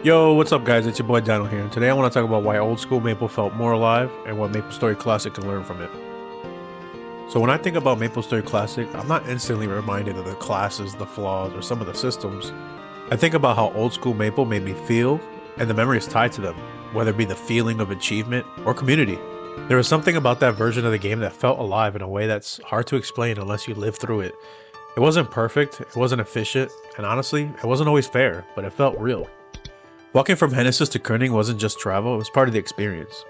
Yo, what's up guys? It's your boy Daniel here, and today I want to talk about why old school Maple felt more alive and what MapleStory Classic can learn from it. So when I think about MapleStory Classic, I'm not instantly reminded of the classes, the flaws, or some of the systems. I think about how old school Maple made me feel and the memories tied to them, whether it be the feeling of achievement or community. There was something about that version of the game that felt alive in a way that's hard to explain unless you live through it. It wasn't perfect, it wasn't efficient, and honestly, it wasn't always fair, but it felt real. Walking from Hennessy's to Kerning wasn't just travel, it was part of the experience.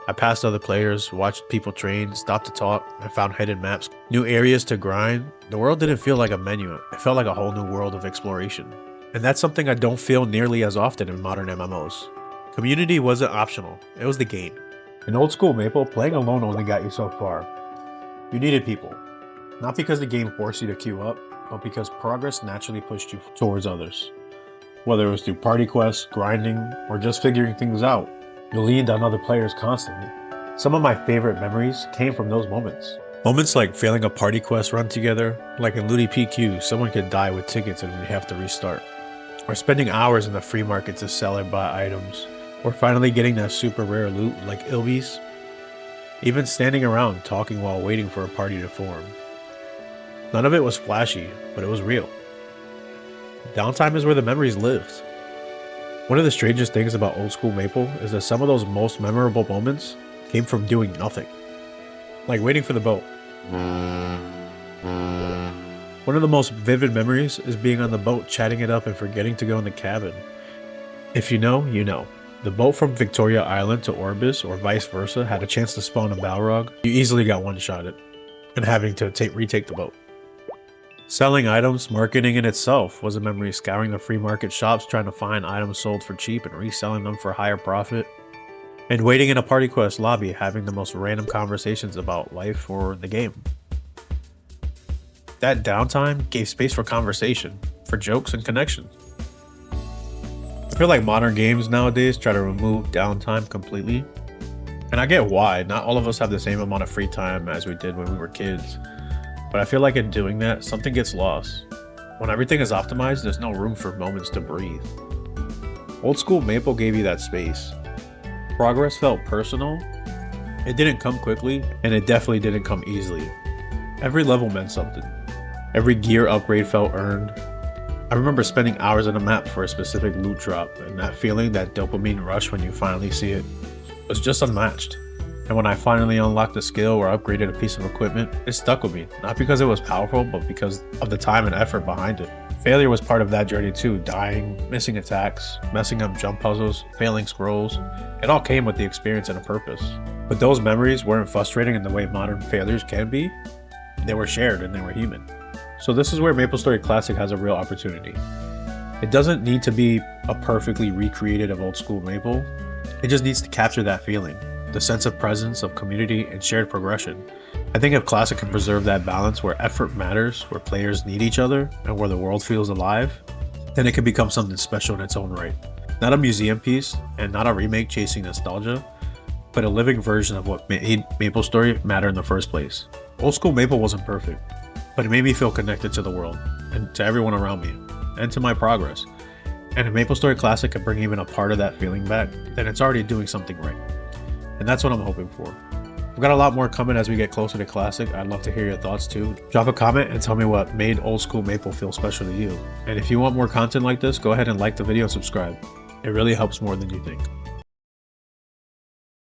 I passed other players, watched people train, stopped to talk, and found hidden maps, new areas to grind. The world didn't feel like a menu, it felt like a whole new world of exploration. And that's something I don't feel nearly as often in modern MMOs. Community wasn't optional, it was the game. In old school Maple, playing alone only got you so far. You needed people. Not because the game forced you to queue up, but because progress naturally pushed you towards others. Whether it was through party quests, grinding, or just figuring things out, you leaned on other players constantly. Some of my favorite memories came from those moments. Moments like failing a party quest run together, like in Looty PQ, someone could die with tickets and we'd have to restart. Or spending hours in the free market to sell and buy items. Or finally getting that super rare loot like Ilbies. Even standing around talking while waiting for a party to form. None of it was flashy, but it was real. Downtime is where the memories lived. One of the strangest things about old school Maple is that some of those most memorable moments came from doing nothing. Like waiting for the boat. One of the most vivid memories is being on the boat chatting it up and forgetting to go in the cabin. If you know, you know. The boat from Victoria Island to Orbis or vice versa had a chance to spawn a Balrog, you easily got one-shotted, and having to retake the boat. Selling items, marketing in itself was a memory, scouring the free market shops trying to find items sold for cheap and reselling them for higher profit. And waiting in a party quest lobby having the most random conversations about life or the game. That downtime gave space for conversation, for jokes and connections. I feel like modern games nowadays try to remove downtime completely. And I get why, not all of us have the same amount of free time as we did when we were kids. But I feel like in doing that, something gets lost. When everything is optimized, there's no room for moments to breathe. Old school Maple gave you that space. Progress felt personal. It didn't come quickly, and it definitely didn't come easily. Every level meant something. Every gear upgrade felt earned. I remember spending hours on a map for a specific loot drop, and that feeling, that dopamine rush when you finally see it, was just unmatched. And when I finally unlocked a skill or upgraded a piece of equipment, it stuck with me. Not because it was powerful, but because of the time and effort behind it. Failure was part of that journey too. Dying, missing attacks, messing up jump puzzles, failing scrolls. It all came with the experience and a purpose. But those memories weren't frustrating in the way modern failures can be. They were shared and they were human. So this is where MapleStory Classic has a real opportunity. It doesn't need to be a perfectly recreated of old school Maple. It just needs to capture that feeling. The sense of presence, of community, and shared progression. I think if Classic can preserve that balance where effort matters, where players need each other, and where the world feels alive, then it can become something special in its own right. Not a museum piece, and not a remake chasing nostalgia, but a living version of what made MapleStory matter in the first place. Old school Maple wasn't perfect, but it made me feel connected to the world, and to everyone around me, and to my progress. And if MapleStory Classic can bring even a part of that feeling back, then it's already doing something right. And that's what I'm hoping for. We've got a lot more coming as we get closer to Classic. I'd love to hear your thoughts too. Drop a comment and tell me what made old school Maple feel special to you. And if you want more content like this, go ahead and like the video and subscribe. It really helps more than you think.